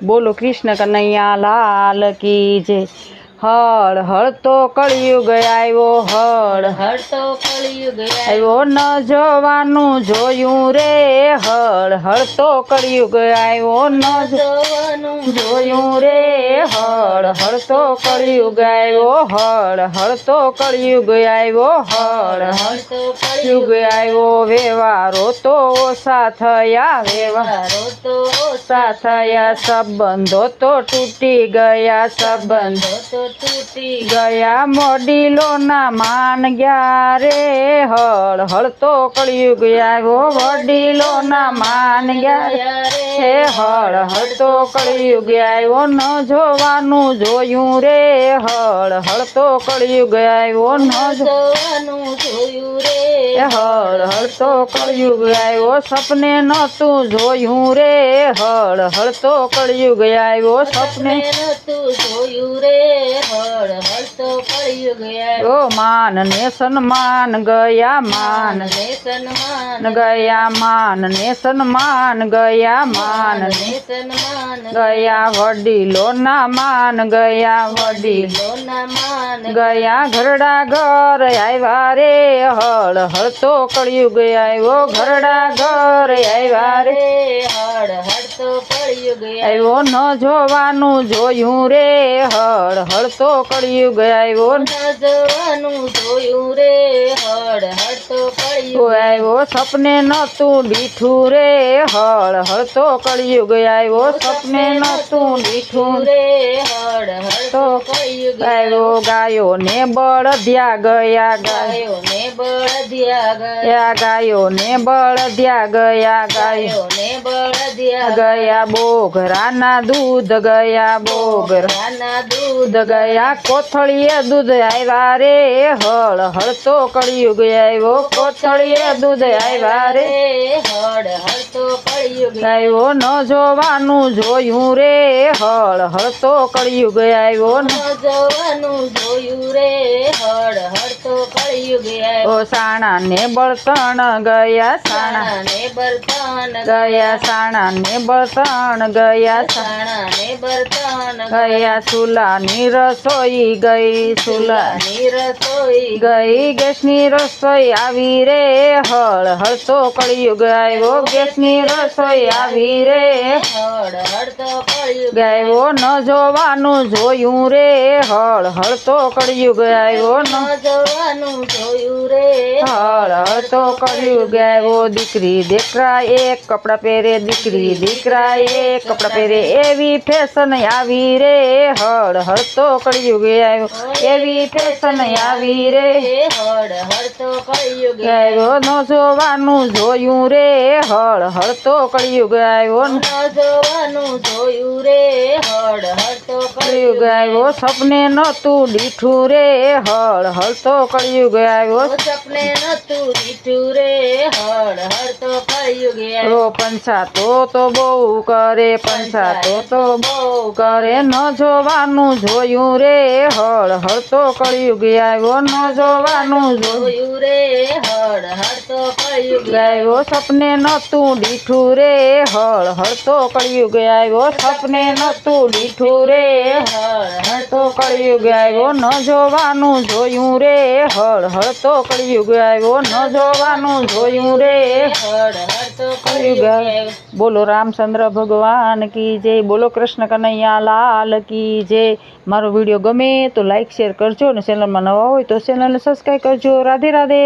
બોલો કૃષ્ણ કનૈયા લાલ કી જય। હળ હળ તો કળિયુગ આવ્યો, હળ હળ તો કળિયુગ આવ્યો ન જોવાનું જોયું રે, હળ હળ તો કળિયુગ આવ્યો ન જોવાનું જોયું રે, હળ હળ તો કળિયુગ આવ્યો, હળ હળ તો કળિયુગ આવ્યો, હળ હળ તો કળિયુગ આવ્યો। વ્યવહારો તો ઓછા થયા, વ્યવહારો તો ઓછા થયા, સંબંધો તો તૂટી ગયા, સંબંધો તો તૂટી ગયા, વડીલોના માન ગયા રે, હળ હળ તો કળિયુગ આવ્યો, વડીલોના માન ગયા રે, હળ હળ તો કળિયુગ આવ્યો, ન જોવાનું જોયું રે, હળ હળ તો કળિયુગ આવ્યો, ન જોવાનું જોયું રે, હળ હળ તો કળિયુગ આવ્યો, સપને નહોતું જોયું રે, હળ હળ તો કળિયુગ આવ્યો, સપને નતું જોયું રે, હળ હળ તો કળિયુગ આવ્યો। માન ને સન્માન ગયા, માન ને સન્માન ગયા, માન ને સન્માન ગયા, માન ને સન્માન ગયા, વડીલોના માન ગયા, વડીલોના માન ગયા, ઘરડા ઘર આવ્યા રે, હળ હળ તો કળિયુગ આવ્યો, ઘરડા ઘર આવ્યા રે, હળ હળ તો કળિયુગ આવ્યો, ન જોવાનું જોયું રે, હળ હળ તો કળિયુગ આવ્યો, ન જોવાનું જોયું રે, હળ હળ તો કળિયુગ આવ્યો, સપને નહોતું દીઠું રે, હળ હળ તો કળિયુગ આવ્યો, સપને નહોતું દીઠું રે, હળ હળ તો કળિયુગ આવ્યો, ગાયો ને બળદિયા ગયા, ગાયો ને બળદિયા ગયા, ગાયો ને બળદિયા ગયા, ગાયો ને બળદિયા ગયા, બોઘરાના દૂધ ગયા, બોઘરાના દૂધ ગયા, કોથળીએ દૂધ આવ્યા રે, હળ હળ તો કળિયુગ આવ્યો, કોથળીએ દૂધ આવ્યા રે, હળ હળ તો કળિયુગ આવ્યો, ન જોવાનું જોયું રે, હળ હળ તો કળિયુગ આવ્યો, ન જોવાનું જોયું રે, હળ હળ તો કળિયુગ આવ્યો। સાણા ને બળતણ ગયા, સાણા ને બળતણ ગયા, સાણા ને બળતણ ગયા, સાણા ને બળતણ ગયા, ચૂલાની રસોઈ ગઈ, ચૂલાની રસોઈ ગઈ, ગેસની રસોઈ આવી રે, હળ હળ તો કળિયુગ આવ્યો, ગેસની રસોઈ આવી રે, હળ હળ તો કળિયુગ આવ્યો, ન જોવાનું જોયું રે, હળ હળ તો કળિયુગ આવ્યો, ન જોવાનું જોયું રે, હળ હળ તો કળિયુગ આવ્યો, દીકરી દીકરા એક કપડાં પહેરે, દીકરી દીકરા એક કપડાં પહેરે, એવી ફેશન આવી રે, હળ હળ તો કળિયુગ આવ્યો, એવી ફેશન આવી રે, હળ હળ તો કળિયુગ આવ્યો, ન જોવાનું જોયું રે, હળ હળ તો કળિયુગ આવ્યો, ન જોવાનું જોયું રે, હળ હળ તો કળિયુગ આવ્યો, સપને નહોતું દીઠું રે, હળ હળ તો કળિયુગ આવ્યો, સપને નતું દીઠું રે, હળ હળ તો કળિયુગ આવ્યો। પંચાતો તો બહુ કરે, પંચાતો તો બહુ કરે, ન જોવાનું જોયું રે, હળ હળ તો કળિયુગ આવ્યો, ન જોવાનું જોયું રે, હળ હળ તો કળિયુગ આવ્યો, સપને નહોતું દીઠું રે, હળ હળ તો કળિયુગ આવ્યો, સપને નહોતું દીઠું રે, હળ હળ તો કળિયુગ આવ્યો, ન જોવાનું જોયું રે, હળ હળ તો કળિયુગ આવ્યો, ન જોવાનું જોયું રે, હળ હળ તો કળિયુગ આવ્યો। બોલો રામચંદ્ર ભગવાન કી જય, બોલો કૃષ્ણ કનૈયા લાલ કી જય। મારો વિડીયો ગમે તો લાઈક શેર કરજો, અને ચેનલમાં નવા હોય તો ચેનલને સબસ્ક્રાઈબ કરજો। રાધે રાધે।